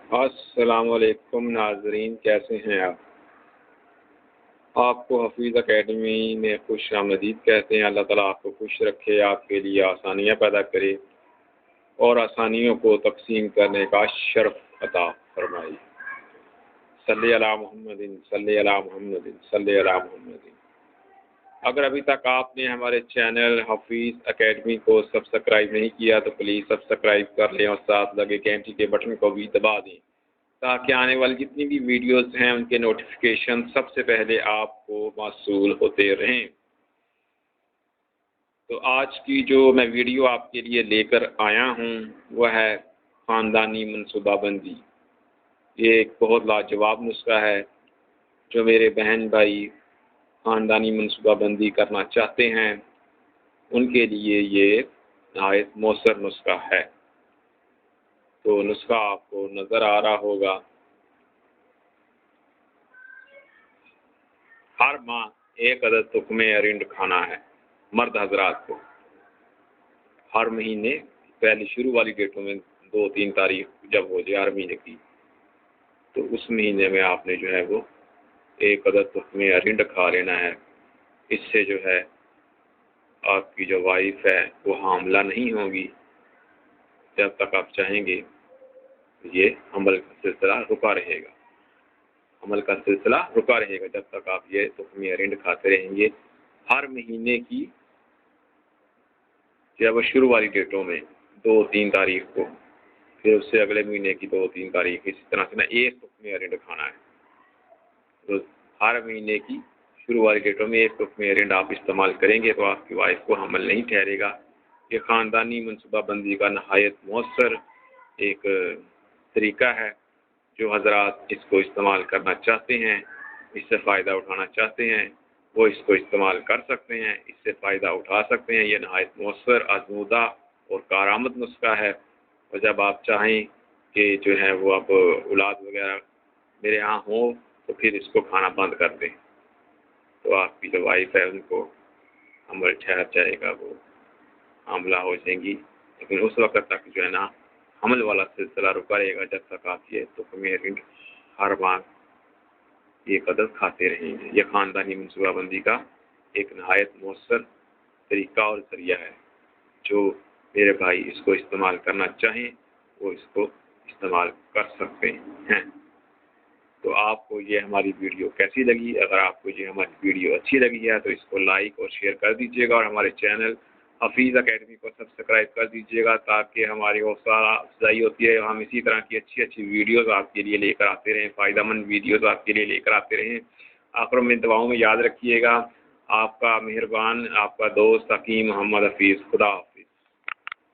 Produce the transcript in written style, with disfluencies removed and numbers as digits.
السلام علیکم ناظرین، کیسے ہیں آپ کو حفیظ اکیڈمی میں خوش آمدید کہتے ہیں۔ اللہ تعالیٰ آپ کو خوش رکھے، آپ کے لیے آسانیاں پیدا کرے اور آسانیوں کو تقسیم کرنے کا شرف عطا فرمائے۔ صلی علی محمد، صلی علی محمد، صلی علی محمد۔ اگر ابھی تک آپ نے ہمارے چینل حفیظ اکیڈمی کو سبسکرائب نہیں کیا تو پلیز سبسکرائب کر لیں اور ساتھ لگے گھنٹی کے بٹن کو بھی دبا دیں تاکہ آنے والی جتنی بھی ویڈیوز ہیں ان کے نوٹیفیکیشن سب سے پہلے آپ کو موصول ہوتے رہیں۔ تو آج کی جو میں ویڈیو آپ کے لیے لے کر آیا ہوں وہ ہے خاندانی منصوبہ بندی۔ یہ ایک بہت لاجواب نسخہ ہے جو میرے بہن بھائی خاندانی منصوبہ بندی کرنا چاہتے ہیں، ان کے لیے یہ نہایت مؤثر نسخہ ہے۔ تو نسخہ آپ کو نظر آ رہا ہوگا۔ ہر ماہ ایک عدد تخمِ ارنڈ کھانا ہے مرد حضرات کو۔ ہر مہینے پہلی شروع والی ڈیٹوں میں 2-3 تاریخ جب ہو جائے ہر مہینے کی، تو اس مہینے میں آپ نے جو ہے وہ ایک عدد تخمِ ارنڈ کھا لینا ہے۔ اس سے جو ہے آپ کی جو وائف ہے وہ حاملہ نہیں ہوگی جب تک آپ چاہیں گے۔ یہ عمل کا سلسلہ رکا رہے گا، عمل کا سلسلہ رکا رہے گا جب تک آپ یہ تخمِ ارنڈ کھاتے رہیں گے۔ ہر مہینے کی جب شروع والی ڈیٹوں میں 2-3 تاریخ کو، پھر اس سے اگلے مہینے کی 2-3 تاریخ، اسی طرح سے ایک تخمِ ارنڈ کھانا ہے۔ تو ہر مہینے کی شروع والی ڈیٹوں میں ایک تخمِ ارنڈ آپ استعمال کریں گے تو آپ کی وائف کو حمل نہیں ٹھہرے گا۔ یہ خاندانی منصوبہ بندی کا نہایت مؤثر ایک طریقہ ہے۔ جو حضرات اس کو استعمال کرنا چاہتے ہیں، اس سے فائدہ اٹھانا چاہتے ہیں، وہ اس کو استعمال کر سکتے ہیں، اس سے فائدہ اٹھا سکتے ہیں۔ یہ نہایت مؤثر، آزمودہ اور کارآمد نسخہ ہے، اور جب آپ چاہیں کہ جو ہے وہ اب اولاد وغیرہ میرے ہاں ہوں تو پھر اس کو کھانا بند کر دیں تو آپ کی جو وائف ہے ان کو حمل ٹھہر جائے گا، وہ حاملہ ہو جائیں گی۔ لیکن اس وقت تک جو ہے نا حمل والا سلسلہ رکا رہے گا جب تک آپ یہ تخمِ ارنڈ ہر ماہ یہ قدر کھاتے رہیں گے۔ یہ خاندانی منصوبہ بندی کا ایک نہایت مؤثر طریقہ اور ذریعہ ہے۔ جو میرے بھائی اس کو استعمال کرنا چاہیں وہ اس کو استعمال کر سکتے ہیں۔ تو آپ کو یہ ہماری ویڈیو کیسی لگی؟ اگر آپ کو یہ ہماری ویڈیو اچھی لگی ہے تو اس کو لائک اور شیئر کر دیجیے گا، اور ہمارے چینل حفیظ اکیڈمی کو سبسکرائب کر دیجیے گا تاکہ ہماری حوصلہ افزائی ہوتی ہے، ہم اسی طرح کی اچھی ویڈیوز آپ کے لیے لے کر آتے رہیں، فائدہ مند ویڈیوز آپ کے لیے لے کر آتے رہیں۔ آخر میں دعاؤں میں یاد رکھیے گا، آپ کا مہربان، آپ کا دوست حکیم محمد حفیظ۔ خدا حافظ۔